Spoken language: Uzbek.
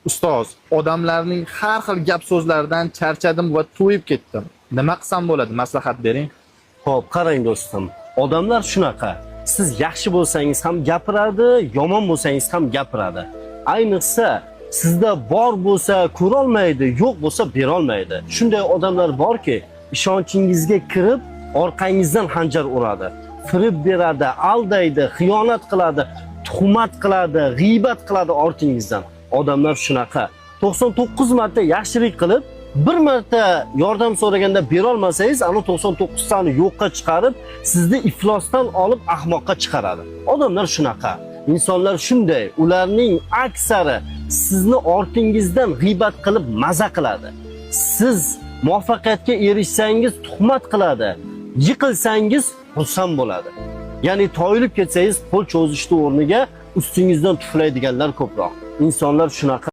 Ustoz, odamlarning har xil gap so'zlaridan charchadim va to'yib ketdim. Nima qilsam bo'ladi? Maslahat bering. Xo'p, qarang do'stim. Odamlar shunaqa. Siz yaxshi bo'lsangiz ham gapiradi, yomon bo'lsangiz ham gapiradi. Ayniqsa sizda bor bo'lsa ko'ra olmaydi, yo'q bo'lsa bera olmaydi. Shunday odamlar borki, ishonchingizga kirib, orqangizdan hanjar uradi. Firib beradi, aldaydi, xiyonat qiladi, tuhmat qiladi, g'iybat qiladi ortingizdan. Odamlar shunaqa. 99 marta yaxshilik qilib, bir marta yordam so'raganda bera olmasangiz, ana 99 tani yo'qqa chiqarib, sizni iflosdan olib ahmoqqa chiqaradi. Odamlar shunaqa. İnsanlar shunday, ularning aksari sizni ortingizdan g'iybat qilib maza qiladi. Siz muvaffaqiyatga erishsangiz tuhmat qiladi, yiqilsangiz xursand bo'ladi. Ya'ni toyilib ketsangiz qo'l cho'zishni o'rniga ustingizdan tuflaydiganlar ko'proq. İnsanlar shunaqa.